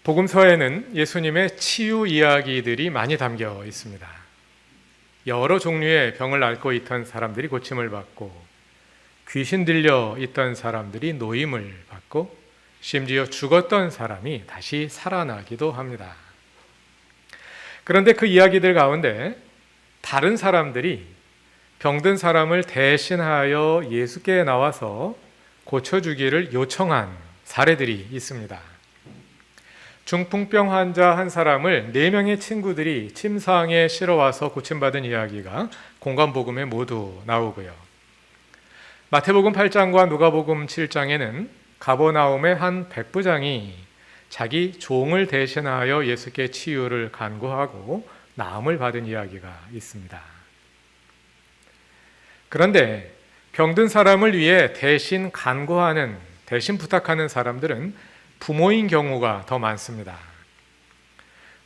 복음서에는 예수님의 치유 이야기들이 많이 담겨 있습니다. 여러 종류의 병을 앓고 있던 사람들이 고침을 받고, 귀신 들려 있던 사람들이 노임을 받고, 심지어 죽었던 사람이 다시 살아나기도 합니다. 그런데 그 이야기들 가운데 다른 사람들이 병든 사람을 대신하여 예수께 나와서 고쳐주기를 요청한 사례들이 있습니다. 중풍병 환자 한 사람을 4명의 친구들이 침상에 실어와서 고침받은 이야기가 공관복음에 모두 나오고요. 마태복음 8장과 누가복음 7장에는 가버나움의 한 백부장이 자기 종을 대신하여 예수께 치유를 간구하고 나음을 받은 이야기가 있습니다. 그런데 병든 사람을 위해 대신 간구하는, 대신 부탁하는 사람들은 부모인 경우가 더 많습니다.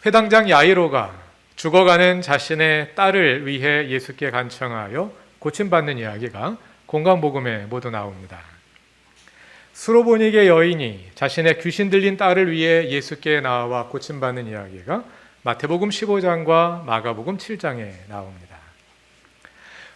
회당장 야이로가 죽어가는 자신의 딸을 위해 예수께 간청하여 고침받는 이야기가 공관복음에 모두 나옵니다. 수로보니게 여인이 자신의 귀신 들린 딸을 위해 예수께 나와 고침받는 이야기가 마태복음 15장과 마가복음 7장에 나옵니다.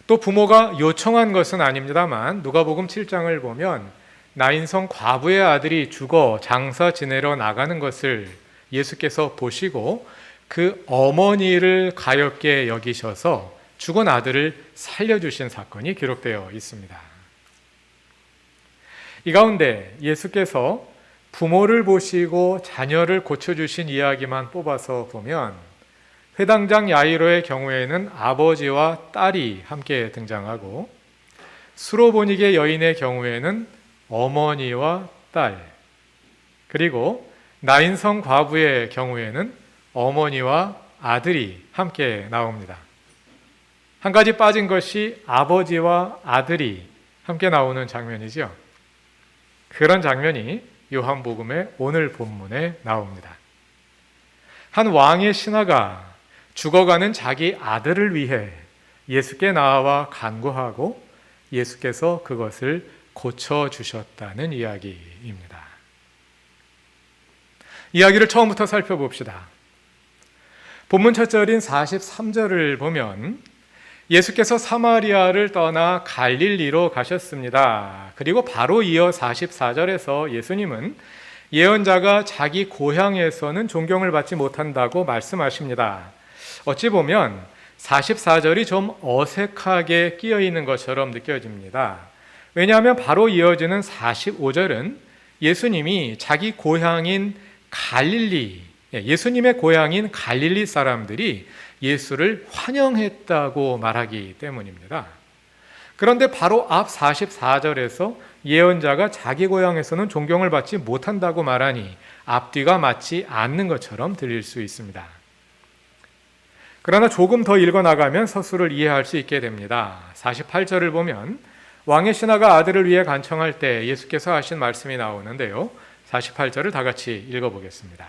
또 부모가 요청한 것은 아닙니다만 누가복음 7장을 보면 나인성 과부의 아들이 죽어 장사 지내러 나가는 것을 예수께서 보시고 그 어머니를 가엾게 여기셔서 죽은 아들을 살려주신 사건이 기록되어 있습니다. 이 가운데 예수께서 부모를 보시고 자녀를 고쳐주신 이야기만 뽑아서 보면 회당장 야이로의 경우에는 아버지와 딸이 함께 등장하고, 수로보니게 여인의 경우에는 어머니와 딸, 그리고 나인성 과부의 경우에는 어머니와 아들이 함께 나옵니다. 한 가지 빠진 것이 아버지와 아들이 함께 나오는 장면이죠. 그런 장면이 요한복음의 오늘 본문에 나옵니다. 한 왕의 신하가 죽어가는 자기 아들을 위해 예수께 나와 간구하고 예수께서 그것을 고쳐주셨다는 이야기입니다. 이야기를 처음부터 살펴봅시다. 본문 첫 절인 43절을 보면 예수께서 사마리아를 떠나 갈릴리로 가셨습니다. 그리고 바로 이어 44절에서 예수님은 예언자가 자기 고향에서는 존경을 받지 못한다고 말씀하십니다. 어찌 보면 44절이 좀 어색하게 끼어 있는 것처럼 느껴집니다. 왜냐하면 바로 이어지는 45절은 예수님이 자기 고향인 갈릴리, 예수님의 고향인 갈릴리 사람들이 예수를 환영했다고 말하기 때문입니다. 그런데 바로 앞 44절에서 예언자가 자기 고향에서는 존경을 받지 못한다고 말하니 앞뒤가 맞지 않는 것처럼 들릴 수 있습니다. 그러나 조금 더 읽어나가면 서술을 이해할 수 있게 됩니다. 48절을 보면 왕의 신하가 아들을 위해 간청할 때 예수께서 하신 말씀이 나오는데요. 48절을 다 같이 읽어보겠습니다.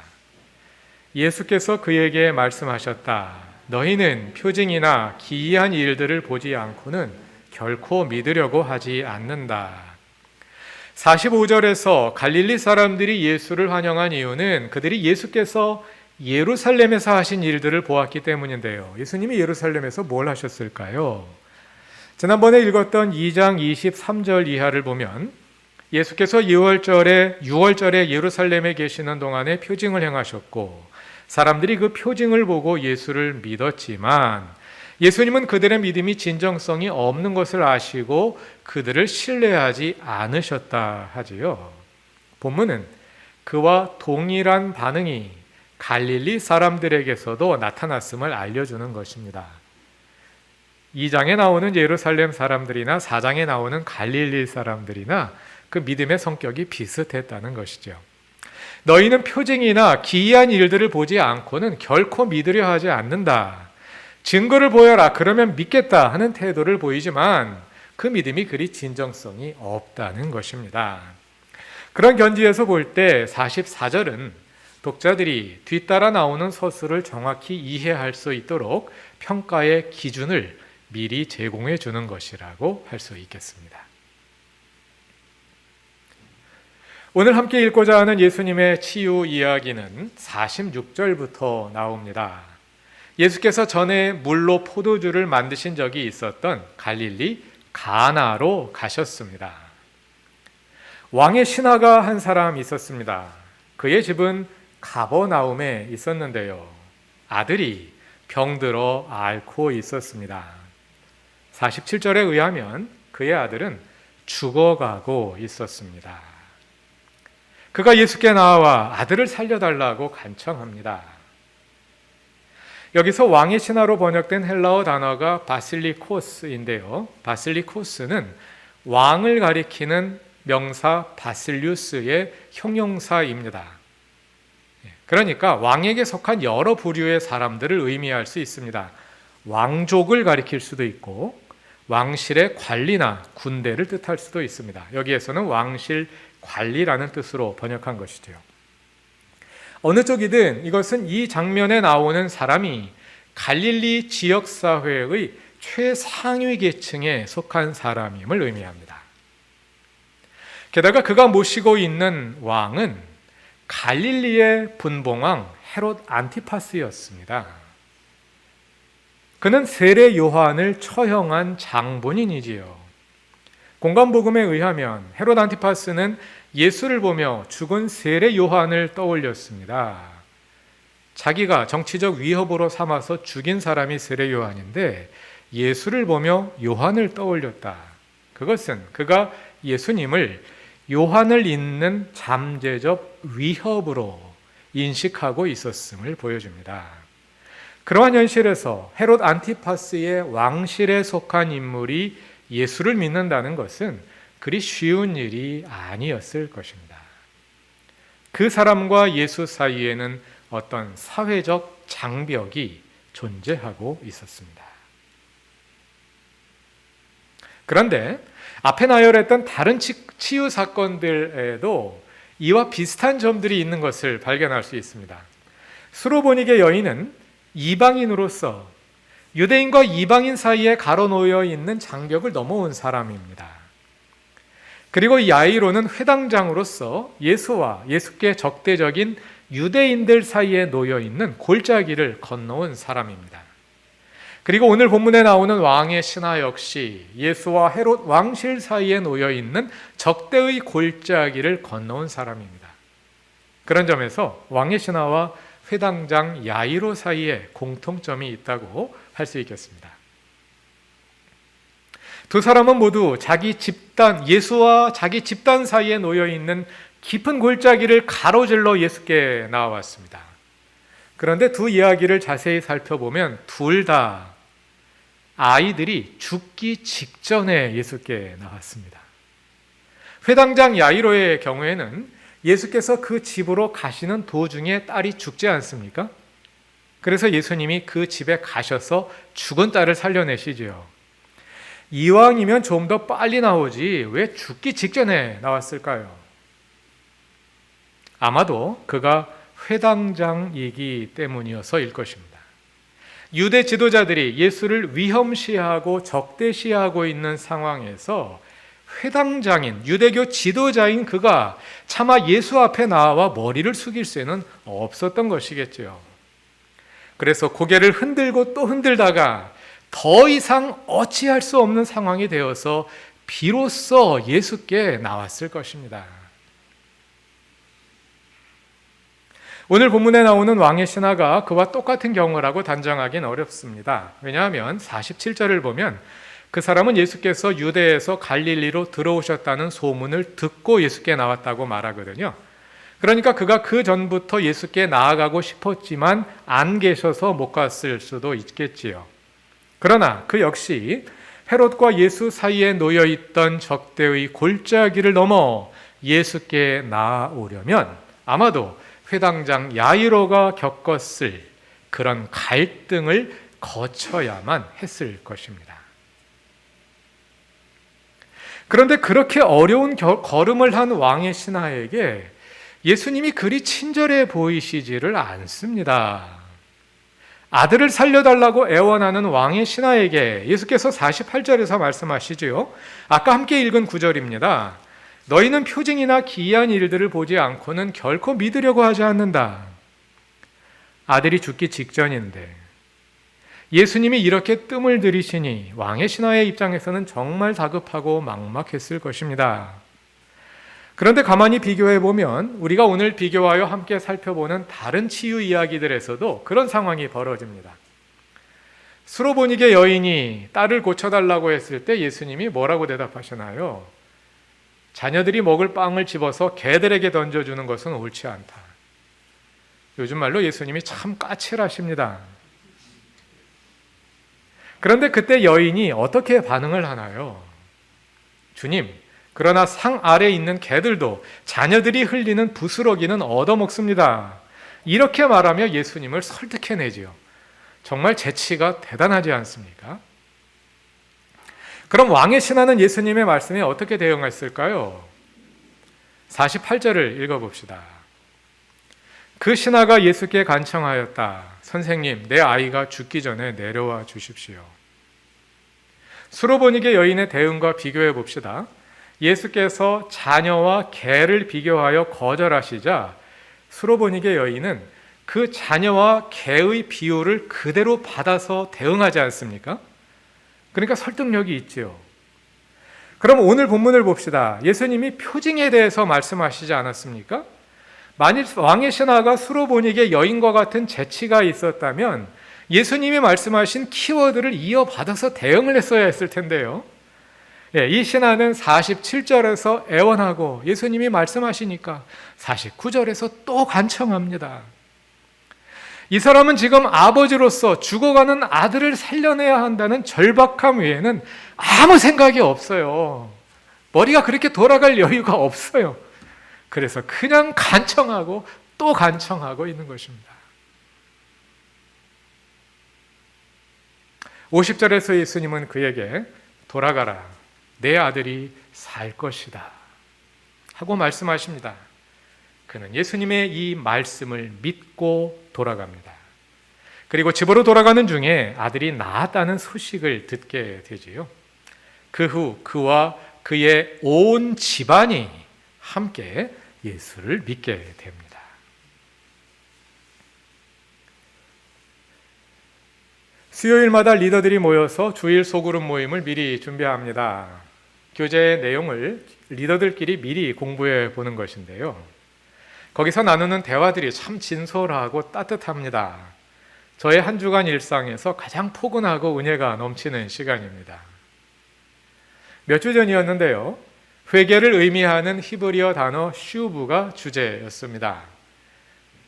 예수께서 그에게 말씀하셨다. 너희는 표징이나 기이한 일들을 보지 않고는 결코 믿으려고 하지 않는다. 45절에서 갈릴리 사람들이 예수를 환영한 이유는 그들이 예수께서 예루살렘에서 하신 일들을 보았기 때문인데요. 예수님이 예루살렘에서 뭘 하셨을까요? 지난번에 읽었던 2장 23절 이하를 보면 예수께서 6월절에 예루살렘에 계시는 동안에 표징을 행하셨고 사람들이 그 표징을 보고 예수를 믿었지만 예수님은 그들의 믿음이 진정성이 없는 것을 아시고 그들을 신뢰하지 않으셨다 하지요. 본문은 그와 동일한 반응이 갈릴리 사람들에게서도 나타났음을 알려주는 것입니다. 2장에 나오는 예루살렘 사람들이나 4장에 나오는 갈릴리 사람들이나 그 믿음의 성격이 비슷했다는 것이죠. 너희는 표징이나 기이한 일들을 보지 않고는 결코 믿으려 하지 않는다. 증거를 보여라. 그러면 믿겠다 하는 태도를 보이지만 그 믿음이 그리 진정성이 없다는 것입니다. 그런 견지에서 볼 때 44절은 독자들이 뒤따라 나오는 서술을 정확히 이해할 수 있도록 평가의 기준을 미리 제공해 주는 것이라고 할 수 있겠습니다. 오늘 함께 읽고자 하는 예수님의 치유 이야기는 46절부터 나옵니다. 예수께서 전에 물로 포도주를 만드신 적이 있었던 갈릴리 가나로 가셨습니다. 왕의 신하가 한 사람 있었습니다. 그의 집은 가버나움에 있었는데요. 아들이 병들어 앓고 있었습니다. 47절에 의하면 그의 아들은 죽어가고 있었습니다. 그가 예수께 나와 아들을 살려달라고 간청합니다. 여기서 왕의 신하로 번역된 헬라어 단어가 바실리코스인데요. 바실리코스는 왕을 가리키는 명사 바실리우스의 형용사입니다. 그러니까 왕에게 속한 여러 부류의 사람들을 의미할 수 있습니다. 왕족을 가리킬 수도 있고 왕실의 관리나 군대를 뜻할 수도 있습니다. 여기에서는 왕실 관리라는 뜻으로 번역한 것이죠. 어느 쪽이든 이것은 이 장면에 나오는 사람이 갈릴리 지역사회의 최상위 계층에 속한 사람임을 의미합니다. 게다가 그가 모시고 있는 왕은 갈릴리의 분봉왕 헤롯 안티파스였습니다. 그는 세례 요한을 처형한 장본인이지요. 공관복음에 의하면 헤롯 안티파스는 예수를 보며 죽은 세례 요한을 떠올렸습니다. 자기가 정치적 위협으로 삼아서 죽인 사람이 세례 요한인데 예수를 보며 요한을 떠올렸다. 그것은 그가 예수님을 요한을 잇는 잠재적 위협으로 인식하고 있었음을 보여줍니다. 그러한 현실에서 헤롯 안티파스의 왕실에 속한 인물이 예수를 믿는다는 것은 그리 쉬운 일이 아니었을 것입니다. 그 사람과 예수 사이에는 어떤 사회적 장벽이 존재하고 있었습니다. 그런데 앞에 나열했던 다른 치유 사건들에도 이와 비슷한 점들이 있는 것을 발견할 수 있습니다. 수로보니게 여인은 이방인으로서 유대인과 이방인 사이에 가로놓여 있는 장벽을 넘어온 사람입니다. 그리고 야이로는 회당장으로서 예수와 예수께 적대적인 유대인들 사이에 놓여 있는 골짜기를 건너온 사람입니다. 그리고 오늘 본문에 나오는 왕의 신하 역시 예수와 헤롯 왕실 사이에 놓여 있는 적대의 골짜기를 건너온 사람입니다. 그런 점에서 왕의 신하와 회당장 야이로 사이에 공통점이 있다고 할 수 있겠습니다. 두 사람은 모두 자기 집단, 예수와 자기 집단 사이에 놓여 있는 깊은 골짜기를 가로질러 예수께 나와왔습니다. 그런데 두 이야기를 자세히 살펴보면 둘 다 아이들이 죽기 직전에 예수께 나왔습니다. 회당장 야이로의 경우에는 예수께서 그 집으로 가시는 도중에 딸이 죽지 않습니까? 그래서 예수님이 그 집에 가셔서 죽은 딸을 살려내시죠. 이왕이면 좀 더 빨리 나오지 왜 죽기 직전에 나왔을까요? 아마도 그가 회당장이기 때문이어서일 것입니다. 유대 지도자들이 예수를 위험시하고 적대시하고 있는 상황에서 회당장인 유대교 지도자인 그가 차마 예수 앞에 나와 머리를 숙일 수는 없었던 것이겠죠. 그래서 고개를 흔들고 또 흔들다가 더 이상 어찌할 수 없는 상황이 되어서 비로소 예수께 나왔을 것입니다. 오늘 본문에 나오는 왕의 신하가 그와 똑같은 경우라고 단정하기는 어렵습니다. 왜냐하면 47절을 보면 그 사람은 예수께서 유대에서 갈릴리로 들어오셨다는 소문을 듣고 예수께 나왔다고 말하거든요. 그러니까 그가 그 전부터 예수께 나아가고 싶었지만 안 계셔서 못 갔을 수도 있겠지요. 그러나 그 역시 헤롯과 예수 사이에 놓여있던 적대의 골짜기를 넘어 예수께 나아오려면 아마도 회당장 야이로가 겪었을 그런 갈등을 거쳐야만 했을 것입니다. 그런데 그렇게 어려운 걸음을 한 왕의 신하에게 예수님이 그리 친절해 보이시지를 않습니다. 아들을 살려달라고 애원하는 왕의 신하에게 예수께서 48절에서 말씀하시지요. 아까 함께 읽은 구절입니다. 너희는 표징이나 기이한 일들을 보지 않고는 결코 믿으려고 하지 않는다. 아들이 죽기 직전인데 예수님이 이렇게 뜸을 들이시니 왕의 신하의 입장에서는 정말 다급하고 막막했을 것입니다. 그런데 가만히 비교해 보면 우리가 오늘 비교하여 함께 살펴보는 다른 치유 이야기들에서도 그런 상황이 벌어집니다. 수로보니게 여인이 딸을 고쳐달라고 했을 때 예수님이 뭐라고 대답하시나요? 자녀들이 먹을 빵을 집어서 개들에게 던져주는 것은 옳지 않다. 요즘 말로 예수님이 참 까칠하십니다. 그런데 그때 여인이 어떻게 반응을 하나요? 주님, 그러나 상 아래에 있는 개들도 자녀들이 흘리는 부스러기는 얻어먹습니다. 이렇게 말하며 예수님을 설득해내지요. 정말 재치가 대단하지 않습니까? 그럼 왕의 신하는 예수님의 말씀에 어떻게 대응했을까요? 48절을 읽어봅시다. 그 신하가 예수께 간청하였다. 선생님, 내 아이가 죽기 전에 내려와 주십시오. 수로보니게 여인의 대응과 비교해 봅시다. 예수께서 자녀와 개를 비교하여 거절하시자 수로보니게 여인은 그 자녀와 개의 비유를 그대로 받아서 대응하지 않습니까? 그러니까 설득력이 있지요. 그럼 오늘 본문을 봅시다. 예수님이 표징에 대해서 말씀하시지 않았습니까? 만일 왕의 신하가 수로보니게 여인과 같은 재치가 있었다면 예수님이 말씀하신 키워드를 이어받아서 대응을 했어야 했을 텐데요. 이 신하는 47절에서 애원하고 예수님이 말씀하시니까 49절에서 또 간청합니다. 이 사람은 지금 아버지로서 죽어가는 아들을 살려내야 한다는 절박함 외에는 아무 생각이 없어요. 머리가 그렇게 돌아갈 여유가 없어요. 그래서 그냥 간청하고 또 간청하고 있는 것입니다. 50절에서 예수님은 그에게 돌아가라. 내 아들이 살 것이다. 하고 말씀하십니다. 그는 예수님의 이 말씀을 믿고 돌아갑니다. 그리고 집으로 돌아가는 중에 아들이 낳았다는 소식을 듣게 되지요. 그 후 그와 그의 온 집안이 함께 예수를 믿게 됩니다. 수요일마다 리더들이 모여서 주일 소그룹 모임을 미리 준비합니다. 교재의 내용을 리더들끼리 미리 공부해 보는 것인데요. 거기서 나누는 대화들이 참 진솔하고 따뜻합니다. 저의 한 주간 일상에서 가장 포근하고 은혜가 넘치는 시간입니다. 몇 주 전이었는데요. 회개를 의미하는 히브리어 단어 슈브가 주제였습니다.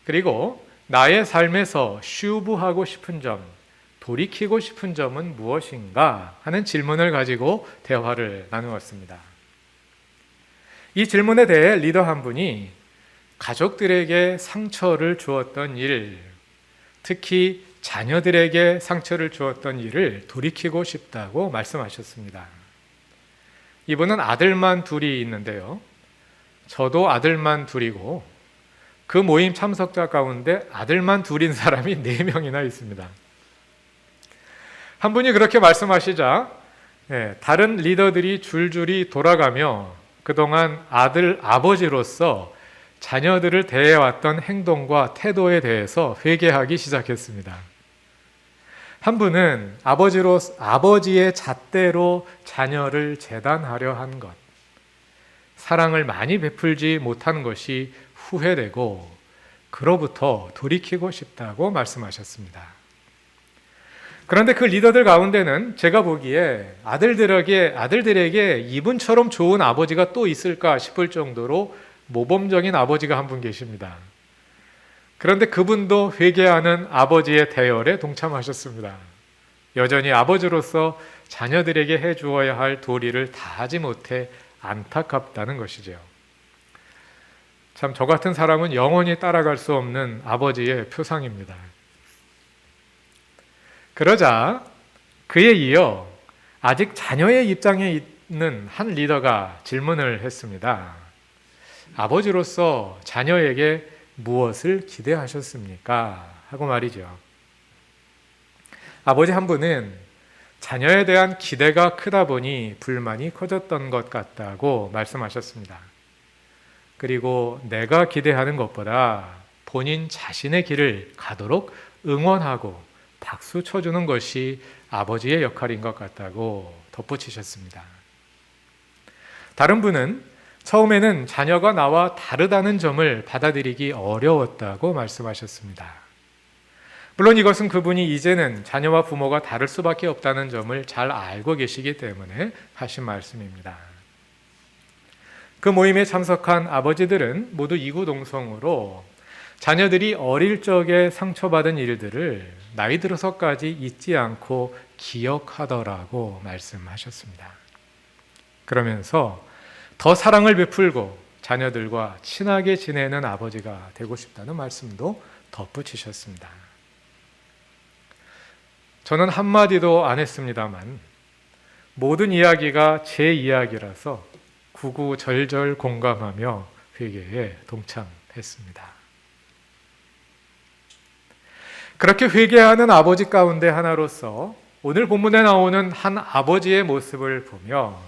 그리고 나의 삶에서 슈브하고 싶은 점, 돌이키고 싶은 점은 무엇인가 하는 질문을 가지고 대화를 나누었습니다. 이 질문에 대해 리더 한 분이 가족들에게 상처를 주었던 일, 특히 자녀들에게 상처를 주었던 일을 돌이키고 싶다고 말씀하셨습니다. 이분은 아들만 둘이 있는데요. 저도 아들만 둘이고 그 모임 참석자 가운데 아들만 둘인 사람이 4명이나 있습니다. 한 분이 그렇게 말씀하시자 다른 리더들이 줄줄이 돌아가며 그동안 아버지로서 자녀들을 대해왔던 행동과 태도에 대해서 회개하기 시작했습니다. 한 분은 아버지의 잣대로 자녀를 재단하려 한 것, 사랑을 많이 베풀지 못한 것이 후회되고 그로부터 돌이키고 싶다고 말씀하셨습니다. 그런데 그 리더들 가운데는 제가 보기에 아들들에게 이분처럼 좋은 아버지가 또 있을까 싶을 정도로 모범적인 아버지가 한 분 계십니다. 그런데 그분도 회개하는 아버지의 대열에 동참하셨습니다. 여전히 아버지로서 자녀들에게 해주어야 할 도리를 다하지 못해 안타깝다는 것이죠. 참 저 같은 사람은 영원히 따라갈 수 없는 아버지의 표상입니다. 그러자 그에 이어 아직 자녀의 입장에 있는 한 리더가 질문을 했습니다. 아버지로서 자녀에게 무엇을 기대하셨습니까? 하고 말이죠. 아버지 한 분은 자녀에 대한 기대가 크다 보니 불만이 커졌던 것 같다고 말씀하셨습니다. 그리고 내가 기대하는 것보다 본인 자신의 길을 가도록 응원하고 박수 쳐주는 것이 아버지의 역할인 것 같다고 덧붙이셨습니다. 다른 분은 처음에는 자녀가 나와 다르다는 점을 받아들이기 어려웠다고 말씀하셨습니다. 물론 이것은 그분이 이제는 자녀와 부모가 다를 수밖에 없다는 점을 잘 알고 계시기 때문에 하신 말씀입니다. 그 모임에 참석한 아버지들은 모두 이구동성으로 자녀들이 어릴 적에 상처받은 일들을 나이 들어서까지 잊지 않고 기억하더라고 말씀하셨습니다. 그러면서 더 사랑을 베풀고 자녀들과 친하게 지내는 아버지가 되고 싶다는 말씀도 덧붙이셨습니다. 저는 한마디도 안 했습니다만 모든 이야기가 제 이야기라서 구구절절 공감하며 회개에 동참했습니다. 그렇게 회개하는 아버지 가운데 하나로서 오늘 본문에 나오는 한 아버지의 모습을 보며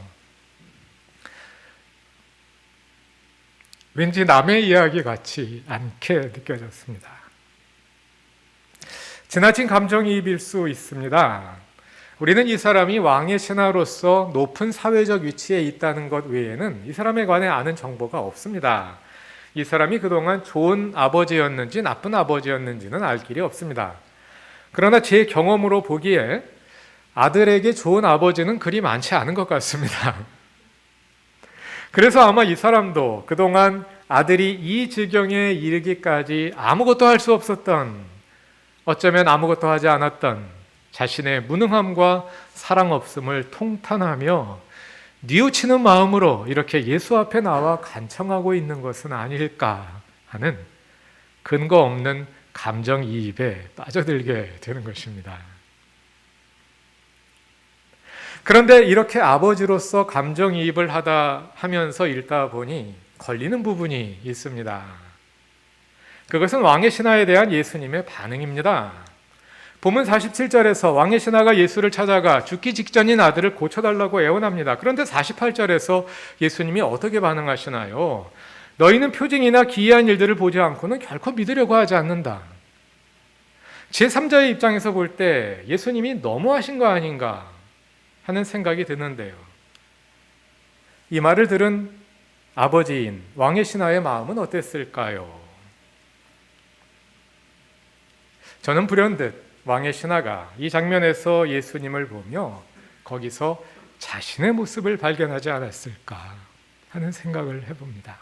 왠지 남의 이야기 같지 않게 느껴졌습니다. 지나친 감정이입일 수 있습니다. 우리는 이 사람이 왕의 신하로서 높은 사회적 위치에 있다는 것 외에는 이 사람에 관해 아는 정보가 없습니다. 이 사람이 그동안 좋은 아버지였는지 나쁜 아버지였는지는 알 길이 없습니다. 그러나 제 경험으로 보기에 아들에게 좋은 아버지는 그리 많지 않은 것 같습니다. 그래서 아마 이 사람도 그동안 아들이 이 지경에 이르기까지 아무것도 할 수 없었던, 어쩌면 아무것도 하지 않았던 자신의 무능함과 사랑 없음을 통탄하며 뉘우치는 마음으로 이렇게 예수 앞에 나와 간청하고 있는 것은 아닐까 하는 근거 없는 감정이입에 빠져들게 되는 것입니다. 그런데 이렇게 아버지로서 감정이입을 하면서 읽다 보니 걸리는 부분이 있습니다. 그것은 왕의 신하에 대한 예수님의 반응입니다. 본문 47절에서 왕의 신하가 예수를 찾아가 죽기 직전인 아들을 고쳐달라고 애원합니다. 그런데 48절에서 예수님이 어떻게 반응하시나요? 너희는 표징이나 기이한 일들을 보지 않고는 결코 믿으려고 하지 않는다. 제3자의 입장에서 볼 때 예수님이 너무하신 거 아닌가 하는 생각이 드는데요. 이 말을 들은 아버지인 왕의 신하의 마음은 어땠을까요? 저는 불현듯 왕의 신하가 이 장면에서 예수님을 보며 거기서 자신의 모습을 발견하지 않았을까 하는 생각을 해봅니다.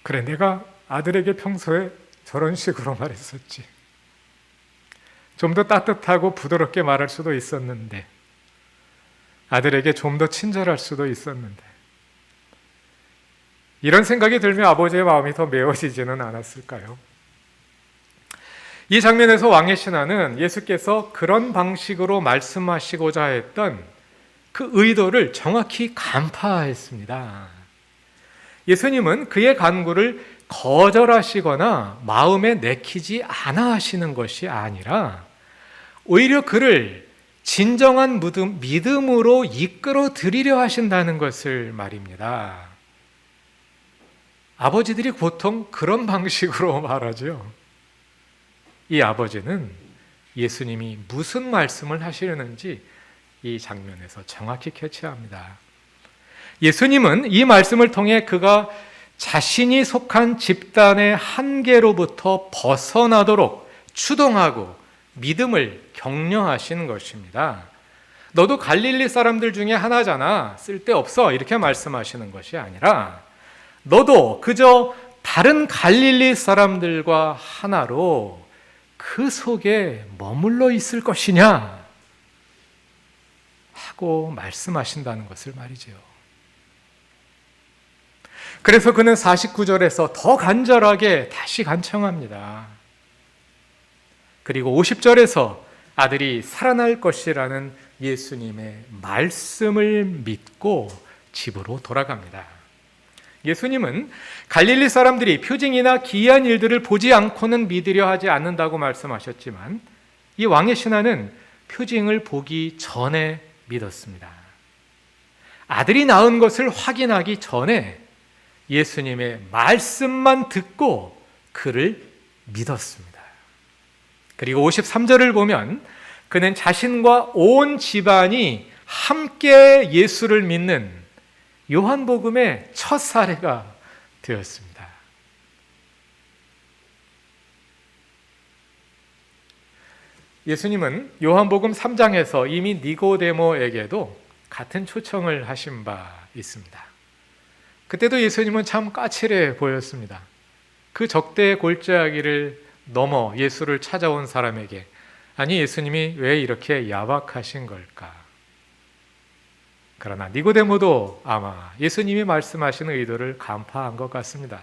그래, 내가 아들에게 평소에 저런 식으로 말했었지. 좀 더 따뜻하고 부드럽게 말할 수도 있었는데, 아들에게 좀 더 친절할 수도 있었는데, 이런 생각이 들면 아버지의 마음이 더 메워지지는 않았을까요? 이 장면에서 왕의 신하는 예수께서 그런 방식으로 말씀하시고자 했던 그 의도를 정확히 간파했습니다. 예수님은 그의 간구를 거절하시거나 마음에 내키지 않아 하시는 것이 아니라 오히려 그를 진정한 믿음으로 이끌어 드리려 하신다는 것을 말입니다. 아버지들이 보통 그런 방식으로 말하죠. 이 아버지는 예수님이 무슨 말씀을 하시려는지 이 장면에서 정확히 캐치합니다. 예수님은 이 말씀을 통해 그가 자신이 속한 집단의 한계로부터 벗어나도록 추동하고 믿음을 격려하시는 것입니다. 너도 갈릴리 사람들 중에 하나잖아. 쓸데없어. 이렇게 말씀하시는 것이 아니라 너도 그저 다른 갈릴리 사람들과 하나로 그 속에 머물러 있을 것이냐 하고 말씀하신다는 것을 말이죠. 그래서 그는 49절에서 더 간절하게 다시 간청합니다. 그리고 50절에서 아들이 살아날 것이라는 예수님의 말씀을 믿고 집으로 돌아갑니다. 예수님은 갈릴리 사람들이 표징이나 기이한 일들을 보지 않고는 믿으려 하지 않는다고 말씀하셨지만 이 왕의 신하는 표징을 보기 전에 믿었습니다. 아들이 낳은 것을 확인하기 전에 예수님의 말씀만 듣고 그를 믿었습니다. 그리고 53절을 보면 그는 자신과 온 집안이 함께 예수를 믿는 요한복음의 첫 사례가 되었습니다. 예수님은 요한복음 3장에서 이미 니고데모에게도 같은 초청을 하신 바 있습니다. 그때도 예수님은 참 까칠해 보였습니다. 그 적대 골짜기를 넘어 예수를 찾아온 사람에게 아니 예수님이 왜 이렇게 야박하신 걸까? 그러나 니고데모도 아마 예수님이 말씀하신 의도를 간파한 것 같습니다.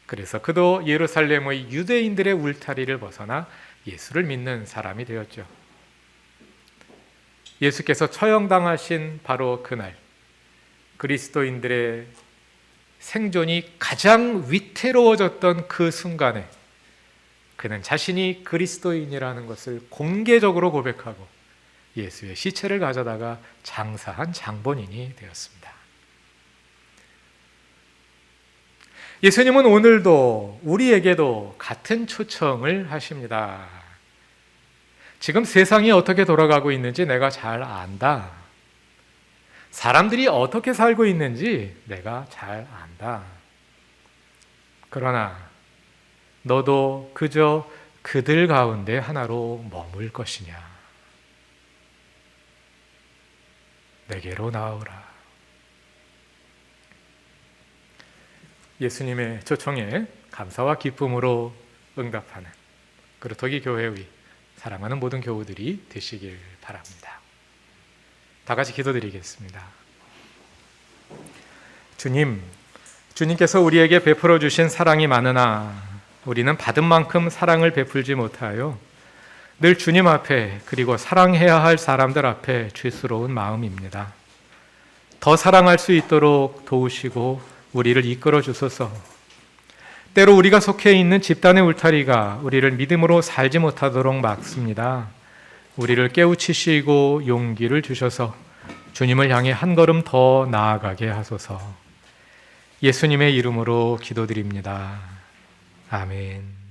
그래서 그도 예루살렘의 유대인들의 울타리를 벗어나 예수를 믿는 사람이 되었죠. 예수께서 처형당하신 바로 그날 그리스도인들의 생존이 가장 위태로워졌던 그 순간에 그는 자신이 그리스도인이라는 것을 공개적으로 고백하고 예수의 시체를 가져다가 장사한 장본인이 되었습니다. 예수님은 오늘도 우리에게도 같은 초청을 하십니다. 지금 세상이 어떻게 돌아가고 있는지 내가 잘 안다. 사람들이 어떻게 살고 있는지 내가 잘 안다. 그러나 너도 그저 그들 가운데 하나로 머물 것이냐. 내게로 나오라. 예수님의 초청에 감사와 기쁨으로 응답하는 그루터기 교회의 사랑하는 모든 교우들이 되시길 바랍니다. 다 같이 기도드리겠습니다. 주님께서 우리에게 베풀어 주신 사랑이 많으나 우리는 받은 만큼 사랑을 베풀지 못하여 늘 주님 앞에 그리고 사랑해야 할 사람들 앞에 죄스러운 마음입니다. 더 사랑할 수 있도록 도우시고 우리를 이끌어 주소서. 때로 우리가 속해 있는 집단의 울타리가 우리를 믿음으로 살지 못하도록 막습니다. 우리를 깨우치시고 용기를 주셔서 주님을 향해 한 걸음 더 나아가게 하소서. 예수님의 이름으로 기도드립니다. 아멘.